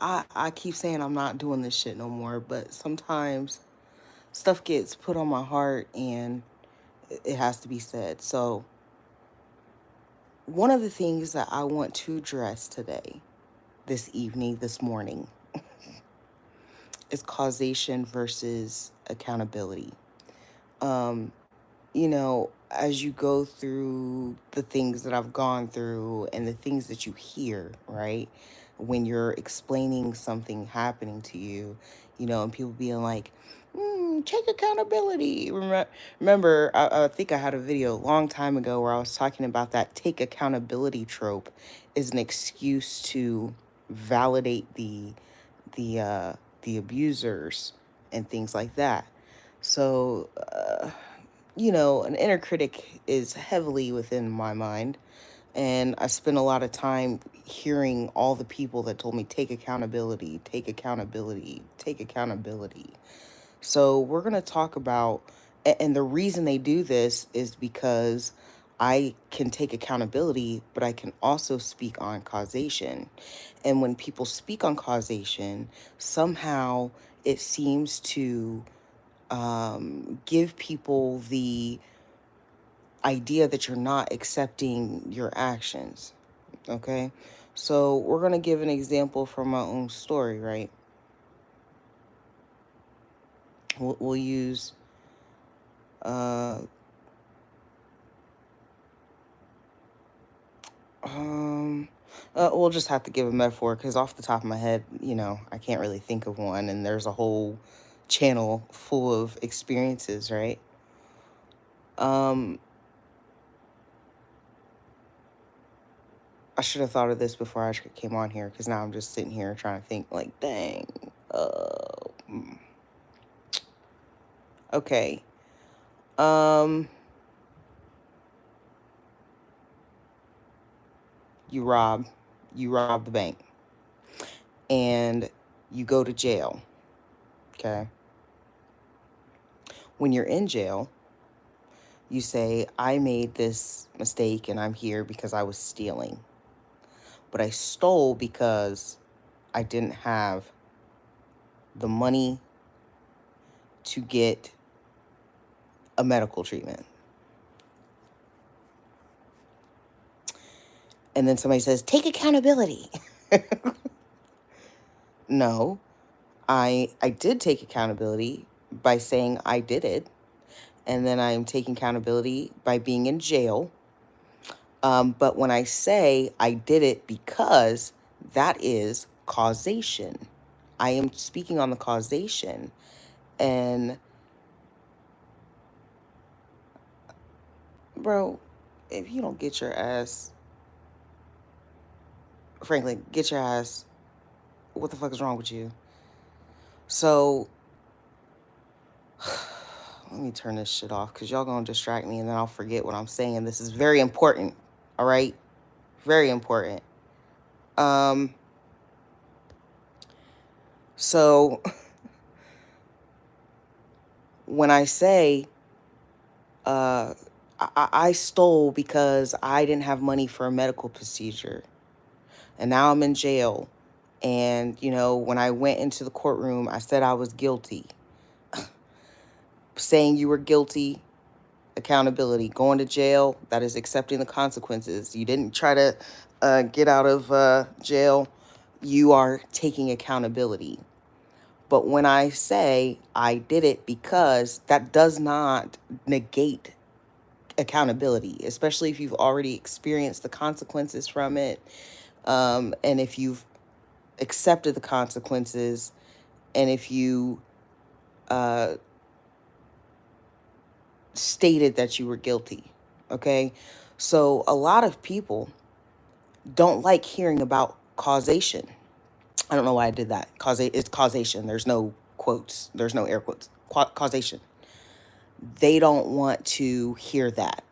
I keep saying I'm not doing this shit no more, but sometimes stuff gets put on my heart and it has to be said. So, one of the things that I want to address today, this evening, this morning, is causation versus accountability. Um, as you go through the things that I've gone through and the things that you hear, right? When you're explaining something happening to you, and people being like, take accountability. Remember, I think I had a video a long time ago where I was talking about that take accountability trope is an excuse to validate the abusers and things like that. So, an inner critic is heavily within my mind. And I spent a lot of time hearing all the people that told me, take accountability, take accountability, take accountability. So we're going to talk about, and the reason they do this is because I can take accountability, but I can also speak on causation. And when people speak on causation, somehow it seems to give people the idea that you're not accepting your actions. Okay? So we're going to give an example from my own story, right? We'll use uh, um we'll just have to give a metaphor because off the top of my head, I can't really think of one, and there's a whole channel full of experiences, right? um I should have thought of this before I came on here, because now I'm just sitting here trying to think like, dang. Hmm. Okay. Um, you rob, the bank, and you go to jail. Okay. When you're in jail, you say, I made this mistake and I'm here because I was stealing. But I stole because I didn't have the money to get a medical treatment. And then somebody says, take accountability. No, I did take accountability by saying I did it. And then I'm taking accountability by being in jail. But when I say I did it because, that is causation. I am speaking on the causation. And, bro, if you don't get your ass, frankly, get your ass, what the fuck is wrong with you? So, let me turn this shit off because y'all gonna distract me and then I'll forget what I'm saying. This is very important, all right? Very important. So when I say I stole because I didn't have money for a medical procedure, and now I'm in jail, and when I went into the courtroom, I said I was guilty. Saying you were guilty, accountability. Going to jail, that is accepting the consequences. You didn't try to get out of jail. You are taking accountability. But when I say I did it because, that does not negate accountability, especially if you've already experienced the consequences from it. And if you've accepted the consequences, and if you stated that you were guilty. Okay. So a lot of people don't like hearing about causation. I don't know why I did that. It's causation. There's no quotes. There's no air quotes. Causation. They don't want to hear that.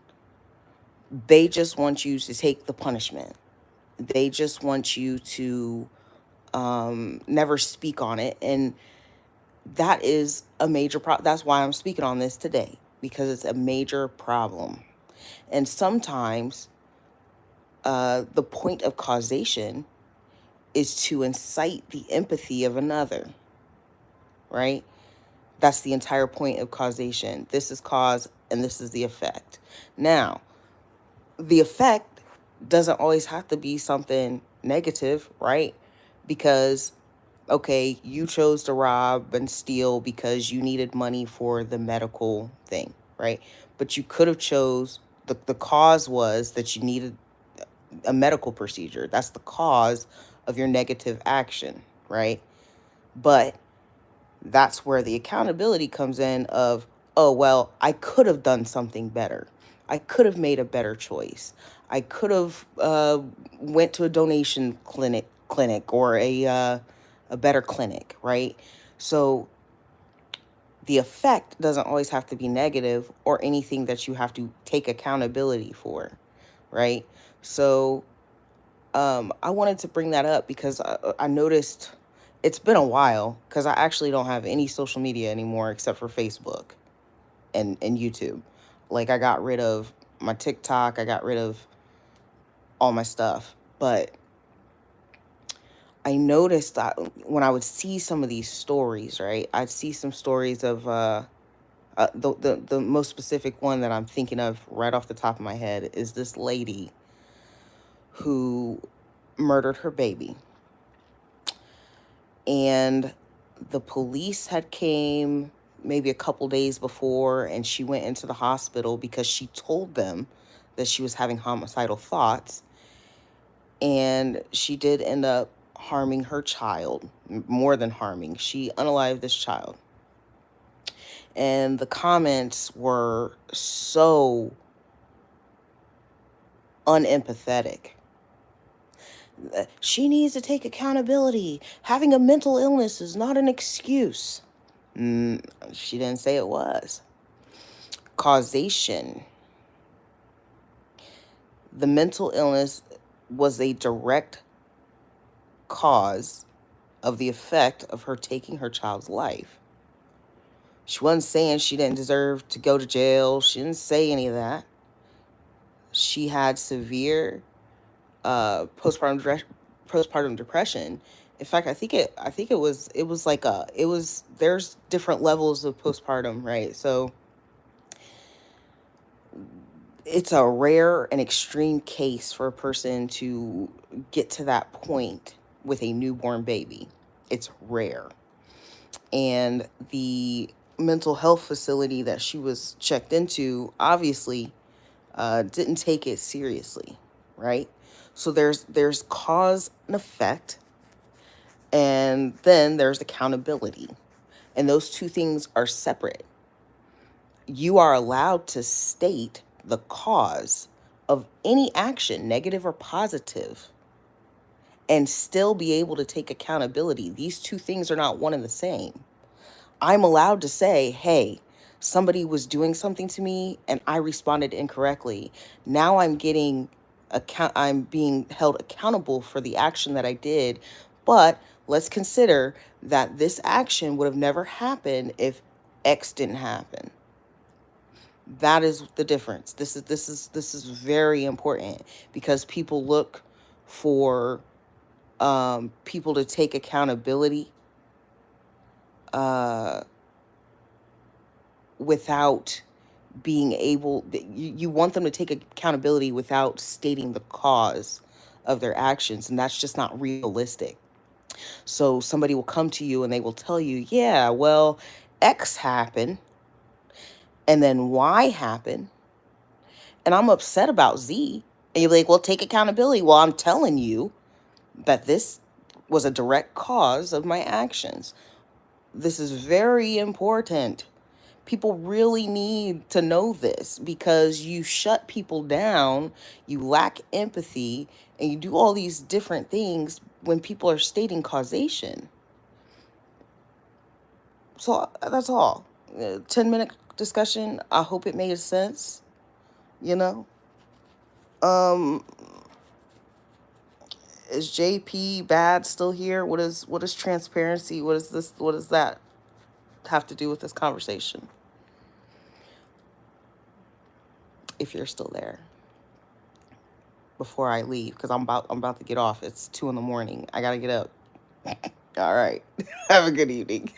They just want you to take the punishment. They just want you to never speak on it. And that is a major problem. That's why I'm speaking on this today, because it's a major problem. And sometimes the point of causation is to incite the empathy of another, right? That's the entire point of causation. This is cause and this is the effect. Now, the effect doesn't always have to be something negative, right? Because, okay, you chose to rob and steal because you needed money for the medical thing, right? But you could have chose, the cause was that you needed a medical procedure. That's the cause of your negative action, right? But that's where the accountability comes in of, oh, well, I could have done something better. I could have made a better choice. I could have went to a donation clinic or a better clinic, right? So the effect doesn't always have to be negative or anything that you have to take accountability for, right? So I wanted to bring that up because I noticed it's been a while because I actually don't have any social media anymore except for Facebook and YouTube. Like, I got rid of my TikTok, I got rid of all my stuff. But I noticed that when I would see some of these stories, right? I'd see some stories of the most specific one that I'm thinking of right off the top of my head is this lady who murdered her baby. And the police had came maybe a couple days before, and she went into the hospital because she told them that she was having homicidal thoughts, and she did end up harming her child. More than harming, she unalived this child. And the comments were so unempathetic. She needs to take accountability. Having a mental illness is not an excuse. She didn't say it was. Causation. The mental illness was a direct cause of the effect of her taking her child's life. She wasn't saying she didn't deserve to go to jail. She didn't say any of that. She had severe postpartum depression. In fact, there's different levels of postpartum, right? So it's a rare and extreme case for a person to get to that point with a newborn baby. It's rare. And the mental health facility that she was checked into obviously didn't take it seriously, right? So there's cause and effect, and then there's accountability. And those two things are separate. You are allowed to state the cause of any action, negative or positive, and still be able to take accountability. These two things are not one and the same. I'm allowed to say, hey, somebody was doing something to me and I responded incorrectly. Now I'm being held accountable for the action that I did. But let's consider that this action would have never happened if X didn't happen. That is the difference. This is very important because people look for people to take accountability without being able. You want them to take accountability without stating the cause of their actions, and that's just not realistic. So somebody will come to you and they will tell you, yeah, well, X happened and then Y happened and I'm upset about Z. And you're like, well, take accountability. Well, I'm telling you that this was a direct cause of my actions. This is very important. People really need to know this because you shut people down, you lack empathy, and you do all these different things when people are stating causation. So that's all. 10-minute discussion. I hope it made sense. You know, um, is JP Bad still here? What is transparency? What is this? What does that have to do with this conversation? If you're still there. before I leave because I'm about to get off. It's 2 in the morning. I gotta get up. All right. Have a good evening.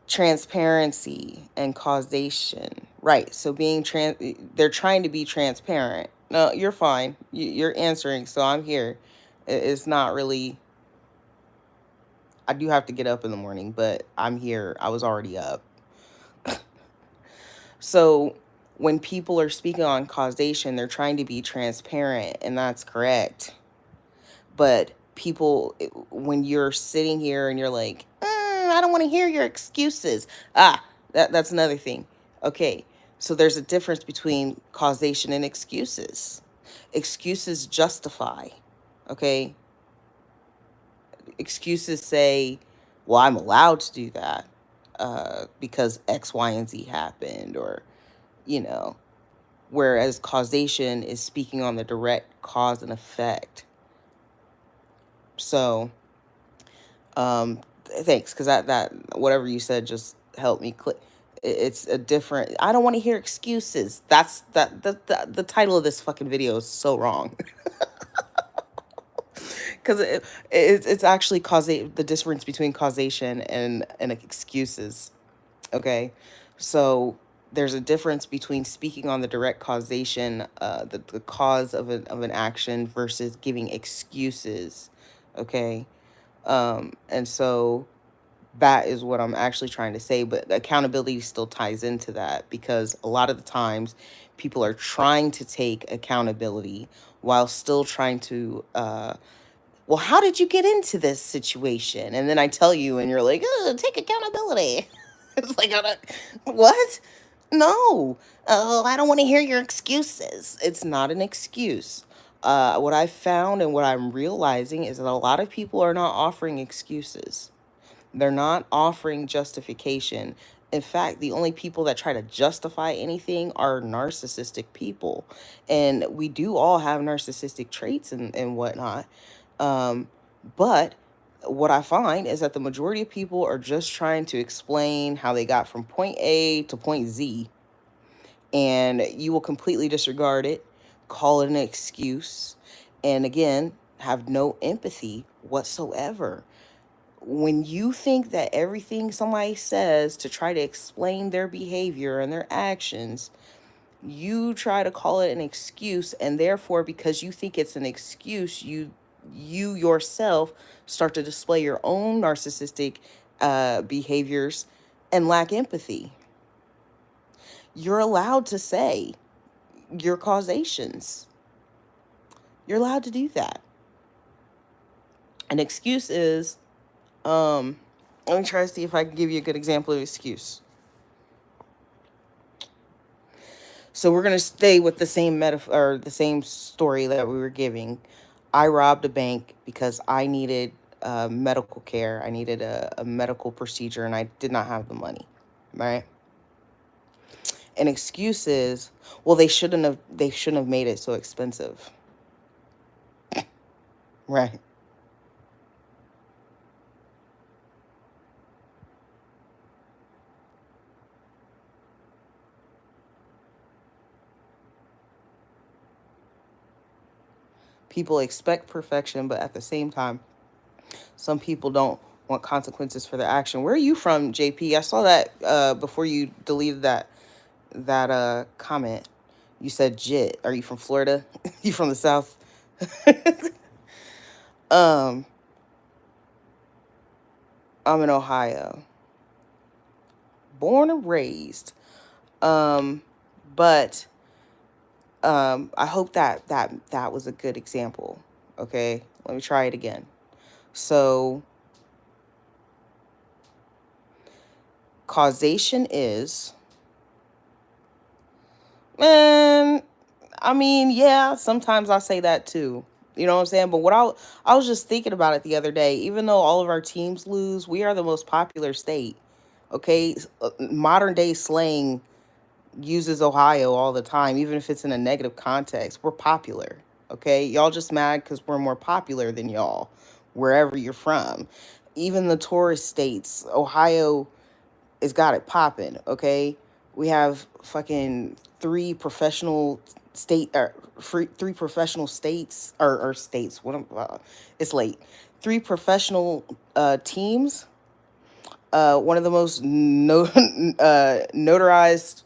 Transparency and causation. Right. So they're trying to be transparent. No, you're fine. You're answering, so I'm here. It's not really. I do have to get up in the morning, but I'm here. I was already up. So when people are speaking on causation, they're trying to be transparent, and that's correct. But people, when you're sitting here and you're like, I don't want to hear your excuses. That's another thing. Okay, so there's a difference between causation and excuses. Excuses justify. Okay, excuses say, well, I'm allowed to do that because X, Y, and Z happened, or, you know, whereas causation is speaking on the direct cause and effect. So, thanks, because that whatever you said just helped me click. It's a different. I don't want to hear excuses. The title of this fucking video is so wrong. Because it's actually the difference between causation and excuses. Okay, so there's a difference between speaking on the direct causation, the cause of an action, versus giving excuses. Okay, and so that is what I'm actually trying to say. But accountability still ties into that, because a lot of the times people are trying to take accountability while still trying to well, how did you get into this situation? And then I tell you, and you're like, take accountability. It's like, what? No. Oh, I don't want to hear your excuses. It's not an excuse. What I found and what I'm realizing is that a lot of people are not offering excuses. They're not offering justification. In fact, the only people that try to justify anything are narcissistic people. And we do all have narcissistic traits and whatnot. Um, but what I find is that the majority of people are just trying to explain how they got from point A to point Z, and you will completely disregard it, call it an excuse, and again, have no empathy whatsoever. When you think that everything somebody says to try to explain their behavior and their actions, you try to call it an excuse, and therefore, because you think it's an excuse, you yourself start to display your own narcissistic behaviors and lack empathy. You're allowed to say your causations. You're allowed to do that. An excuse is, let me try to see if I can give you a good example of excuse. So we're going to stay with the same metaphor, or the same story that we were giving. I robbed a bank because I needed medical care. I needed a medical procedure, and I did not have the money, right? An excuse is, well, they shouldn't have made it so expensive, right? People expect perfection, but at the same time, some people don't want consequences for their action. Where are you from, JP? I saw that before you deleted that comment. You said jit. Are you from Florida? You from the South? um, I'm in Ohio. Born and raised. Um, but I hope that was a good example. Okay, let me try it again. So causation is, man, I mean, yeah, sometimes I say that too. You know what I'm saying? But I was just thinking about it the other day. Even though all of our teams lose, we are the most popular state. Okay, modern day slang uses Ohio all the time, even if it's in a negative context. We're popular. Okay, y'all just mad because we're more popular than y'all, wherever you're from. Even the tourist states, Ohio has got it popping. Okay, we have fucking 3 professional state or three professional states or states. It's late. Three professional teams. One of the most notarized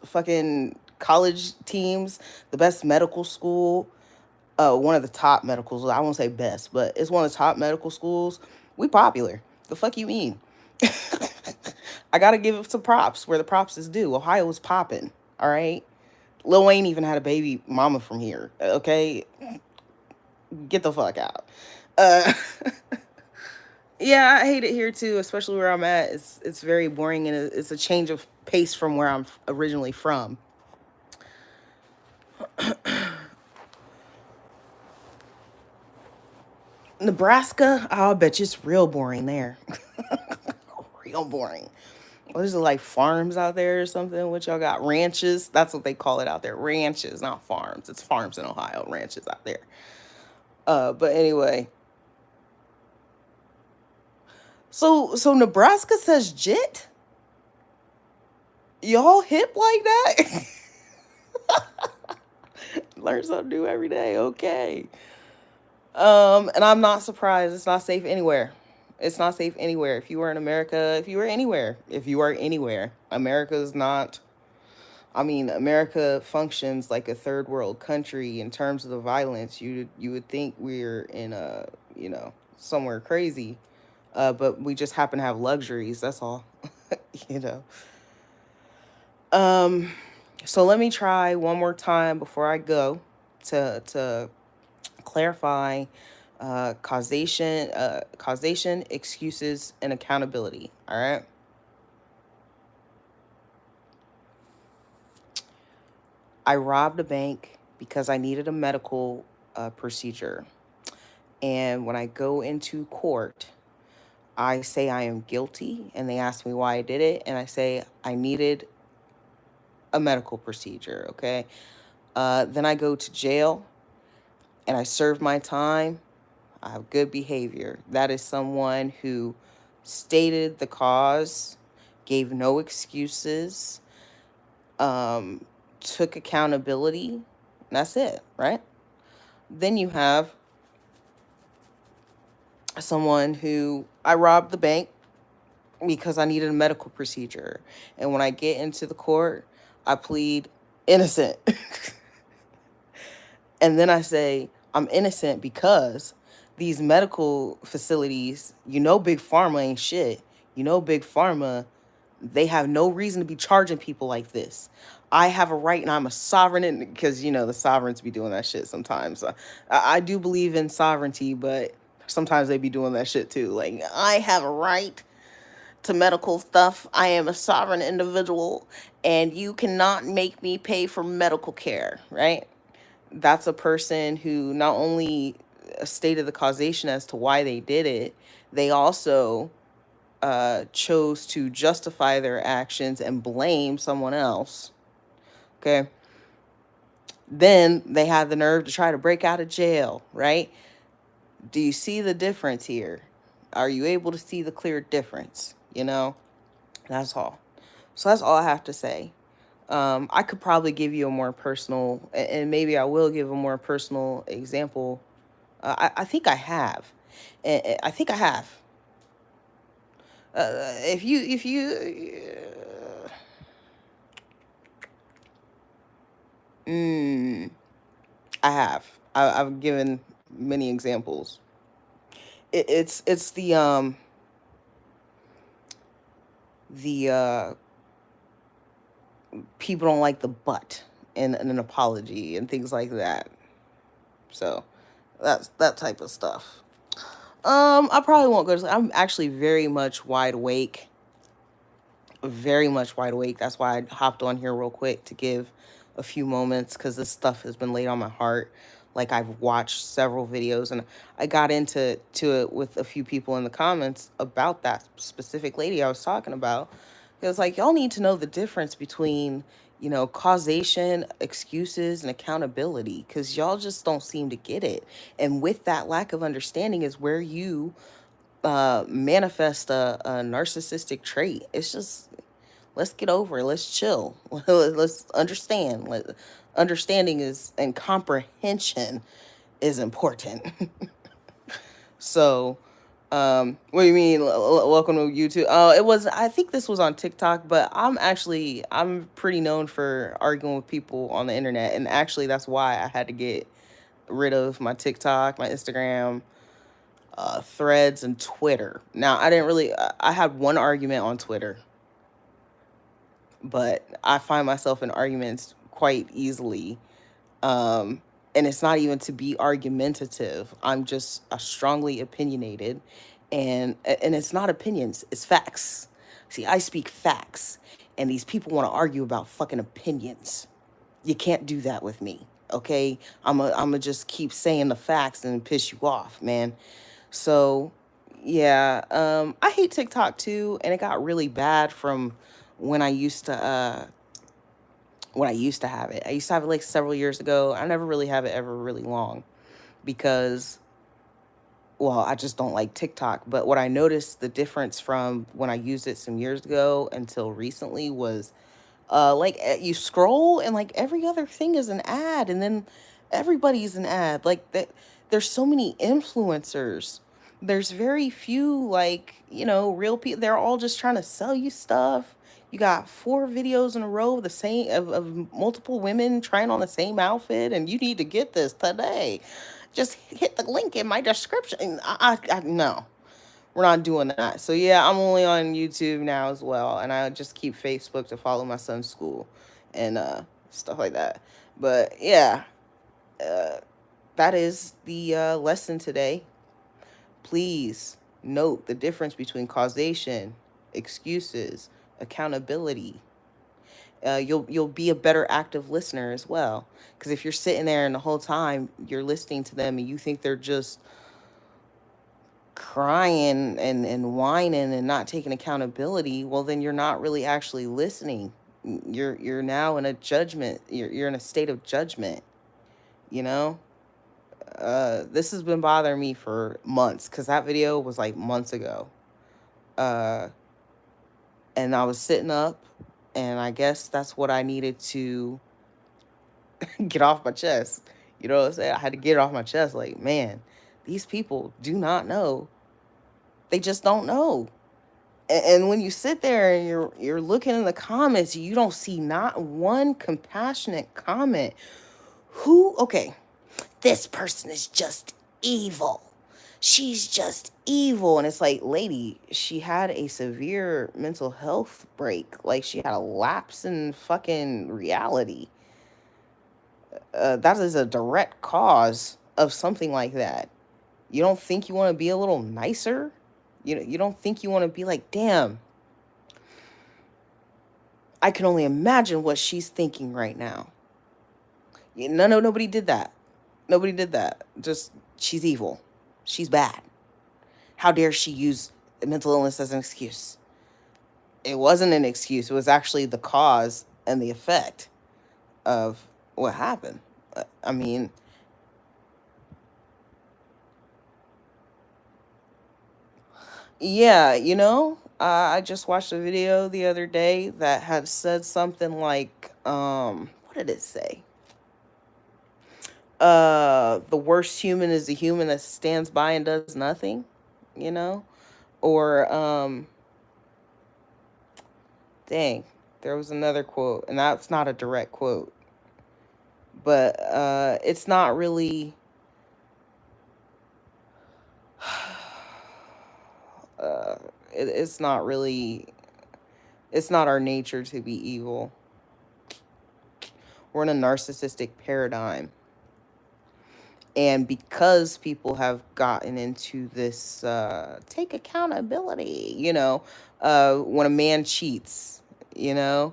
fucking college teams, the best medical school, one of the top medical schools. I won't say best, but it's one of the top medical schools. We popular. The fuck you mean? I gotta give it some props where the props is due. Ohio was popping. All right. Lil Wayne even had a baby mama from here. Okay, get the fuck out. Uh, yeah, I hate it here too, especially where I'm at. It's very boring and it's a change of pace from where I'm originally from. Nebraska, I'll bet you it's real boring there. Real boring. What is it, like farms out there or something? What y'all got? Ranches? That's what they call it out there. Ranches, not farms. It's farms in Ohio, ranches out there. But anyway, so Nebraska says jit? Y'all hip like that? Learn something new every day. Okay. And I'm not surprised. It's not safe anywhere. It's not safe anywhere. If you were in America, if you are anywhere, America is not. I mean, America functions like a third world country in terms of the violence. You would think we're in a somewhere crazy, but we just happen to have luxuries. That's all. you know. Um, so let me try one more time before I go to clarify causation, excuses, and accountability. All right. I robbed a bank because I needed a medical procedure. And when I go into court, I say I am guilty, and they ask me why I did it, and I say I needed a medical procedure. Okay. Then I go to jail and I serve my time. I have good behavior. That is someone who stated the cause, gave no excuses, um, took accountability. That's it, right? Then you have someone who I robbed the bank because I needed a medical procedure. And when I get into the court, I plead innocent. And then I say, I'm innocent because these medical facilities, Big Pharma ain't shit. Big Pharma, they have no reason to be charging people like this. I have a right and I'm a sovereign because, the sovereigns be doing that shit sometimes. I do believe in sovereignty, but sometimes they be doing that shit too. Like, I have a right to medical stuff. I am a sovereign individual and you cannot make me pay for medical care, right? That's a person who not only stated the causation as to why they did it, they also chose to justify their actions and blame someone else. Okay. Then they had the nerve to try to break out of jail, right? Do you see the difference here? Are you able to see the clear difference? That's all. So that's all I have to say. I could probably give you a more personal, and maybe I will give a more personal example. I think I have. I think I have. If you, mm, I have. I've given many examples. It's the people don't like the but in an apology and things like that. So that's that type of stuff. I probably won't go to sleep. I'm actually very much wide awake. Very much wide awake. That's why I hopped on here real quick to give a few moments because this stuff has been laid on my heart. Like, I've watched several videos and I got into it with a few people in the comments about that specific lady I was talking about. It was like, y'all need to know the difference between, causation, excuses, and accountability, because y'all just don't seem to get it. And with that lack of understanding is where you manifest a narcissistic trait. It's just, let's get over it. Let's chill. Let's understand. Understanding is and comprehension is important. So, what do you mean? Welcome to YouTube. Oh, it was. I think this was on TikTok, but I'm pretty known for arguing with people on the internet, and actually, that's why I had to get rid of my TikTok, my Instagram, Threads, and Twitter. Now, I didn't really. I had one argument on Twitter, but I find myself in arguments quite easily. Um, and it's not even to be argumentative. I'm just strongly opinionated, and it's not opinions, it's facts. See, I speak facts, and these people want to argue about fucking opinions. You can't do that with me, okay? I'm just keep saying the facts and piss you off, man. So, yeah, I hate TikTok too, and it got really bad from when I used to when I used to have it. I used to have it like several years ago. I never really have it ever really long because, well, I just don't like TikTok. But what I noticed the difference from when I used it some years ago until recently was you scroll and like every other thing is an ad, and then everybody's an ad. Like that, there's so many influencers. There's very few real people. They're all just trying to sell you stuff. You got 4 videos in a row, the same of multiple women trying on the same outfit, and you need to get this today. Just hit the link in my description. No, we're not doing that. So yeah, I'm only on YouTube now as well, and I just keep Facebook to follow my son's school and stuff like that. But yeah, uh, that is the lesson today. Please note the difference between causation, excuses, accountability. You'll be a better active listener as well. Because if you're sitting there and the whole time you're listening to them and you think they're just crying and whining and not taking accountability, well then you're not really actually listening. You're now in a judgment. You're in a state of judgment, you know? This has been bothering me for months because that video was like months ago. Uh, and I was sitting up, and I guess that's what I needed to get off my chest. You know what I'm saying? I had to get it off my chest. Like, man, these people do not know. They just don't know. And when you sit there and you're looking in the comments, you don't see not one compassionate comment. Okay, this person is just evil. She's just evil. And it's like, lady, she had a severe mental health break. Like, she had a lapse in fucking reality. That is a direct cause of something like that. You don't think you want to be a little nicer? You don't think you want to be like, damn, I can only imagine what she's thinking right now. No, nobody did that. Nobody did that. Just, she's evil. She's bad. How dare she use mental illness as an excuse? It wasn't an excuse. It was actually the cause and the effect of what happened. I mean, yeah, I just watched a video the other day that had said something like, what did it say? The worst human is the human that stands by and does nothing, you know? Or, dang, there was another quote, and that's not a direct quote, but it's not really, uh, it's not really, it's not our nature to be evil. We're in a narcissistic paradigm. And because people have gotten into this take accountability, when a man cheats, a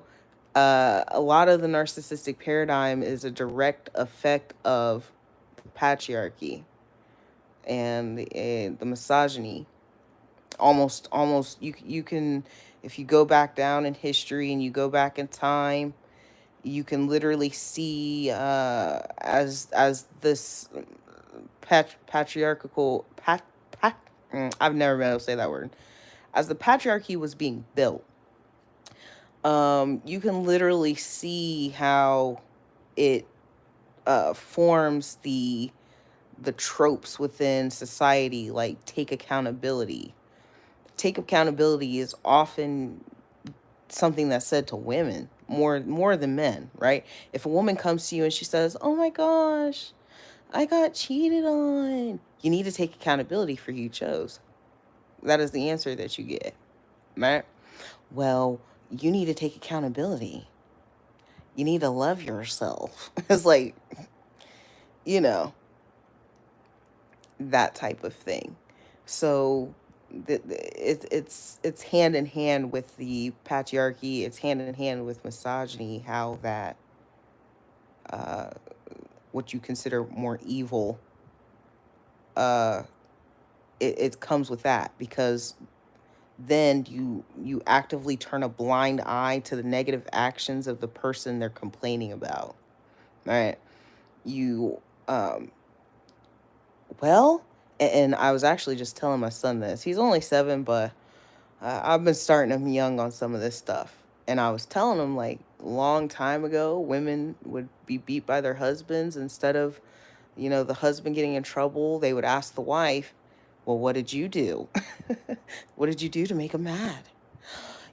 lot of the narcissistic paradigm is a direct effect of patriarchy and the misogyny. Almost, you can, if you go back down in history and you go back in time, you can literally see as this patriarchal I've never been able to say that word. As the patriarchy was being built, you can literally see how it forms the tropes within society, like take accountability. Take accountability is often something that's said to women more than men, right? If a woman comes to you and she says, "Oh my gosh, I got cheated on," you need to take accountability for who you chose. That is the answer that you get, right? Well, you need to take accountability. You need to love yourself. It's like, you know, that type of thing. So it's hand in hand with the patriarchy. It's hand in hand with misogyny. How that uh, what you consider more evil, uh, it comes with that, because then you actively turn a blind eye to the negative actions of the person they're complaining about, right? You well, and I was actually just telling my son this. He's only 7, but I've been starting him young on some of this stuff. And I was telling him, like, long time ago, women would be beat by their husbands. Instead of, the husband getting in trouble, they would ask the wife, "Well, what did you do? What did you do to make him mad?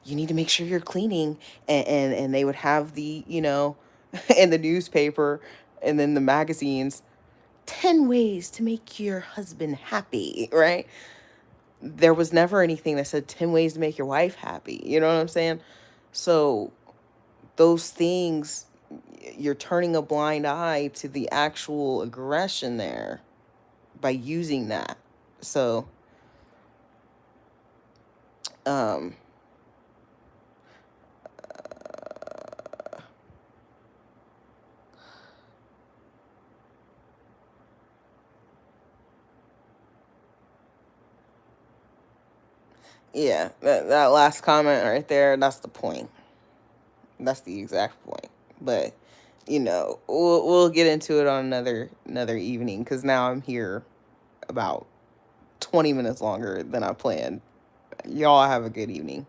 You need to make sure you're cleaning." And they would have in the newspaper and then the magazines, 10 ways to make your husband happy, right? There was never anything that said 10 ways to make your wife happy. You know what I'm saying? So those things, you're turning a blind eye to the actual aggression there by using that. So, um, yeah, that last comment right there, that's the point. That's the exact point. But, we'll get into it on another evening, because now I'm here about 20 minutes longer than I planned. Y'all have a good evening.